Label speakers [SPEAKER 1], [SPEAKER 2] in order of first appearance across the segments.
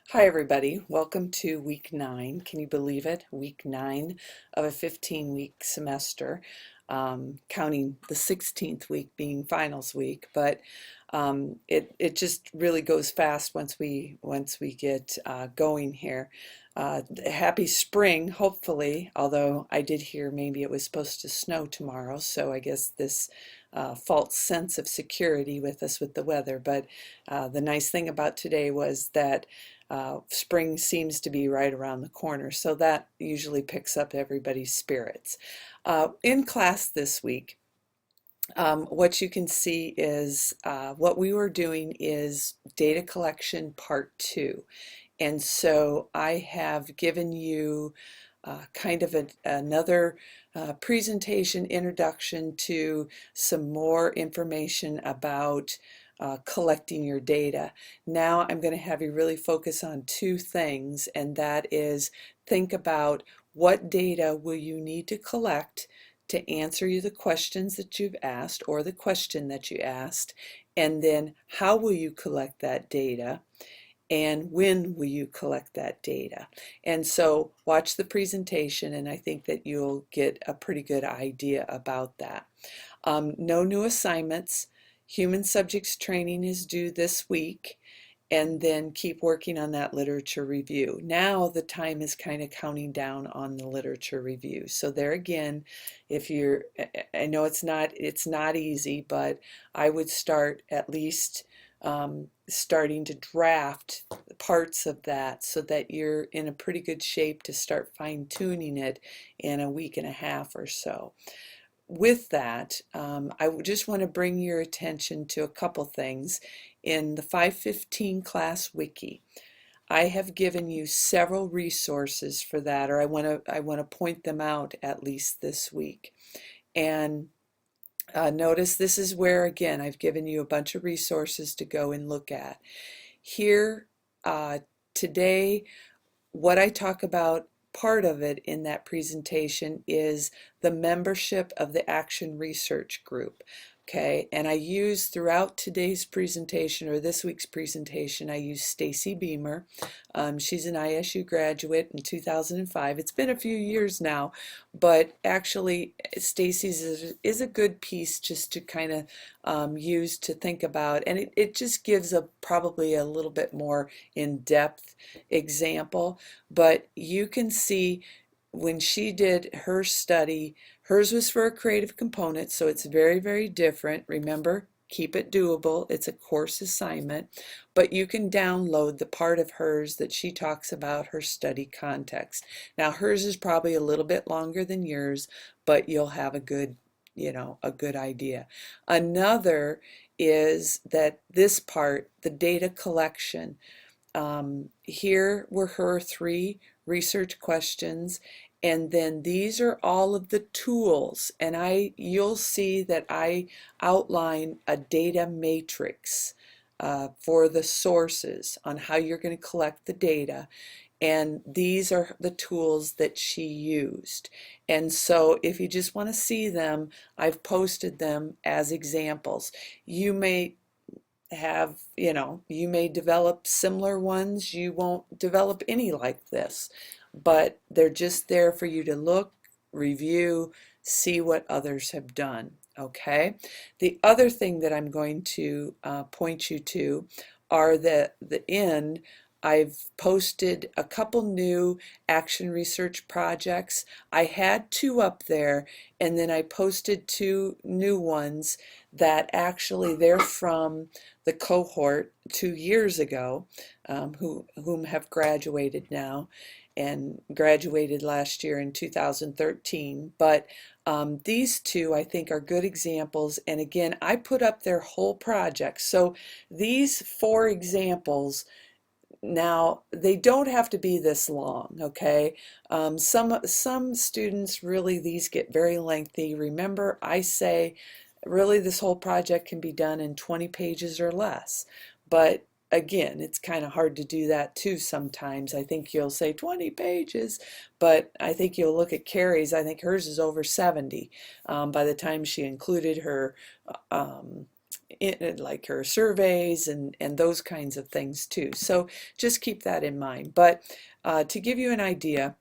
[SPEAKER 1] Hi, everybody. Welcome to week 9. Can you believe it? Week 9 of a 15-week semester, counting the 16th week being finals week. But it just really goes fast once we get going here. Happy spring, hopefully. Although I did hear maybe it was supposed to snow tomorrow, so I guess this false sense of security with us with the weather. But the nice thing about today was that spring seems to be right around the corner, so that usually picks up everybody's spirits. In class this week, what you can see is what we were doing is data collection part 2. And so I have given you kind of another presentation introduction to some more information about collecting your data. Now I'm going to have you really focus on two things, and that is think about what data will you need to collect to answer you the questions that you've asked or the question that you asked, and then how will you collect that data and when will you collect that data. And so watch the presentation and I think that you'll get a pretty good idea about that. No new assignments. Human subjects training is due this week, and then keep working on that literature review. Now the time is kind of counting down on the literature review. So there again, if you're, I know it's not easy, but I would start at least starting to draft parts of that so that you're in a pretty good shape to start fine-tuning it in a week and a half or so. With that, I just want to bring your attention to a couple things. In the 515 class wiki, I have given you several resources for that, or I want to point them out at least this week. And notice this is where, again, I've given you a bunch of resources to go and look at. Here, today, what I talk about, part of it in that presentation is the membership of the Action Research Group. Okay, and I use throughout today's presentation or this week's presentation, I use Stacy Beamer. She's an ISU graduate in 2005. It's been a few years now, but actually Stacy's is a good piece just to kind of use to think about, and it just gives probably a little bit more in-depth example. But you can see when she did her study, hers was for a creative component, so it's very, very different. Remember, keep it doable. It's a course assignment, but you can download the part of hers that she talks about her study context. Now, hers is probably a little bit longer than yours, but you'll have a good, a good idea. Another is that this part, the data collection, here were her 3 research questions, and then these are all of the tools, and you'll see that I outline a data matrix for the sources on how you're going to collect the data, and these are the tools that she used. And so if you just want to see them, I've posted them as examples. You may you may develop similar ones. You won't develop any like this, but they're just there for you to look, review, see what others have done. Okay. The other thing that I'm going to point you to are the end. I've posted a couple new action research projects. I had 2 up there, and then I posted 2 new ones that actually they're from the cohort 2 years ago, whom have graduated now and graduated last year in 2013. But these 2 I think are good examples, and again I put up their whole project. So these 4 examples, now they don't have to be this long, okay? Some students, really these get very lengthy. Remember, I say really this whole project can be done in 20 pages or less, but again, it's kind of hard to do that too sometimes. I think you'll say 20 pages, but I think you'll look at Carrie's. I think hers is over 70 by the time she included her like her surveys and those kinds of things too. So just keep that in mind. But to give you an idea,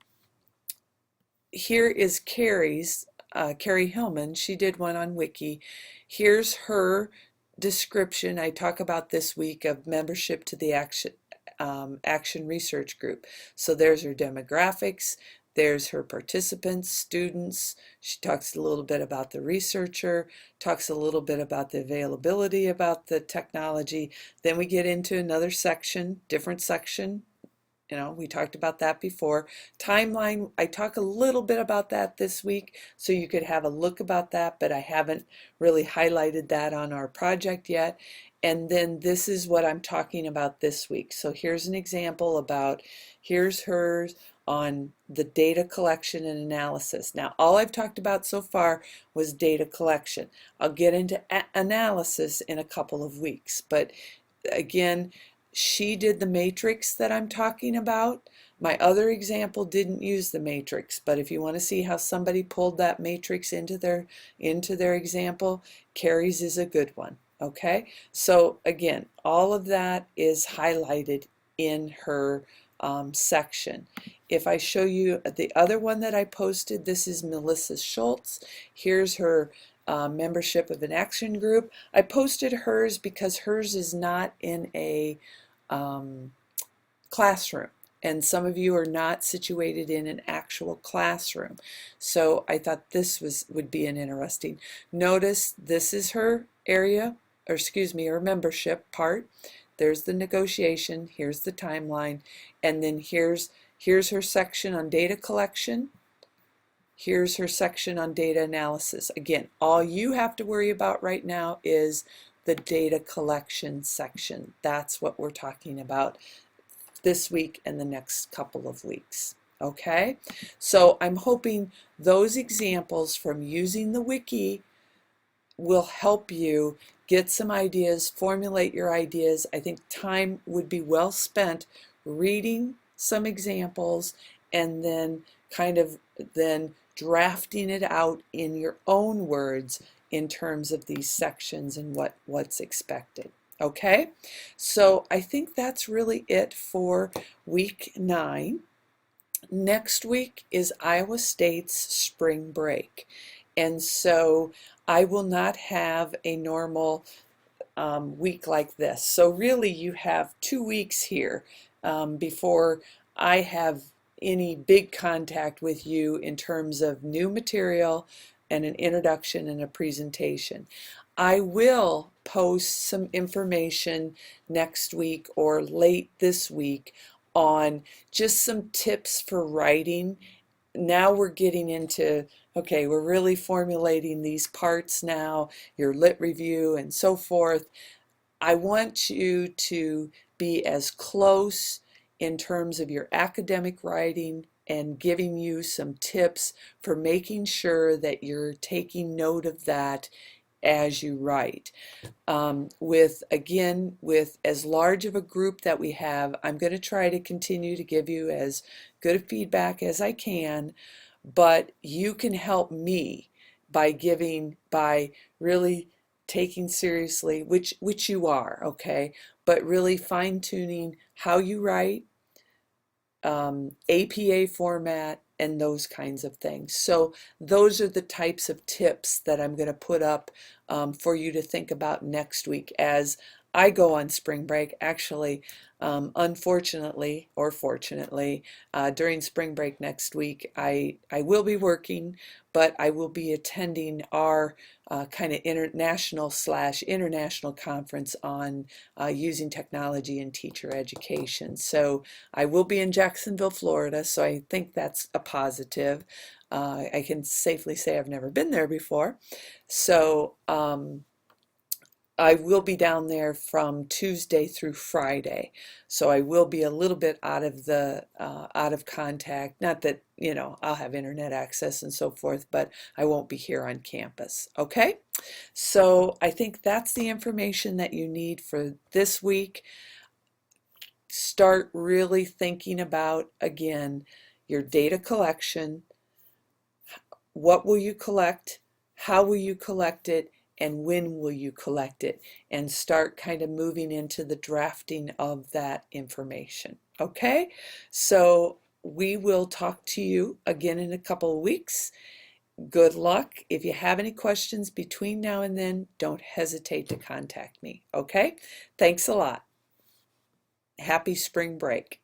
[SPEAKER 1] here is Carrie Hillman. She did one on Wiki. Here's her description. I talk about this week of membership to the Action Research Group. So there's her demographics. There's her participants, students. She talks a little bit about the researcher, talks a little bit about the availability about the technology. Then we get into another section, different section. We talked about that before. Timeline, I talk a little bit about that this week, so you could have a look about that, but I haven't really highlighted that on our project yet. And then this is what I'm talking about this week. So here's an example here's hers on the data collection and analysis. Now, all I've talked about so far was data collection. I'll get into analysis in a couple of weeks, but again, she did the matrix that I'm talking about. My other example didn't use the matrix, but if you want to see how somebody pulled that matrix into their example, Carrie's is a good one. Okay, so again, all of that is highlighted in her section. If I show you the other one that I posted, this is Melissa Schultz. Here's her membership of an action group. I posted hers because hers is not in a classroom, and some of you are not situated in an actual classroom. So I thought this would be an interesting. Notice this is her area, or excuse me, her membership part. There's the negotiation, here's the timeline, and then here's her section on data collection. Here's her section on data analysis. Again, all you have to worry about right now is the data collection section. That's what we're talking about this week and the next couple of weeks. Okay, so I'm hoping those examples from using the wiki will help you get some ideas, formulate your ideas. I think time would be well spent reading some examples and then drafting it out in your own words in terms of these sections and what's expected. Okay, so I think that's really it for week 9. Next week is Iowa State's spring break, and so I will not have a normal week like this. So really you have 2 weeks here before I have any big contact with you in terms of new material and an introduction and a presentation. I will post some information next week or late this week on just some tips for writing. Now we're getting into, okay, we're really formulating these parts now, your lit review and so forth. I want you to be as close in terms of your academic writing and giving you some tips for making sure that you're taking note of that as you write. With as large of a group that we have, I'm going to try to continue to give you as good feedback as I can, but you can help me by really taking seriously, which you are, okay, but really fine-tuning how you write, APA format, and those kinds of things. So those are the types of tips that I'm going to put up for you to think about next week as I go on spring break. Actually, unfortunately or fortunately, during spring break next week, I will be working, but I will be attending our kind of international conference on using technology in teacher education. So I will be in Jacksonville, Florida, so I think that's a positive. I can safely say I've never been there before. So I will be down there from Tuesday through Friday, so I will be a little bit out of contact. Not that, I'll have internet access and so forth, but I won't be here on campus. Okay, so I think that's the information that you need for this week. Start really thinking about, again, your data collection. What will you collect? How will you collect it? and when will you collect it, and start kind of moving into the drafting of that information. Okay, so we will talk to you again in a couple of weeks. Good luck. If you have any questions between now and then, don't hesitate to contact me. Okay, thanks a lot. Happy spring break.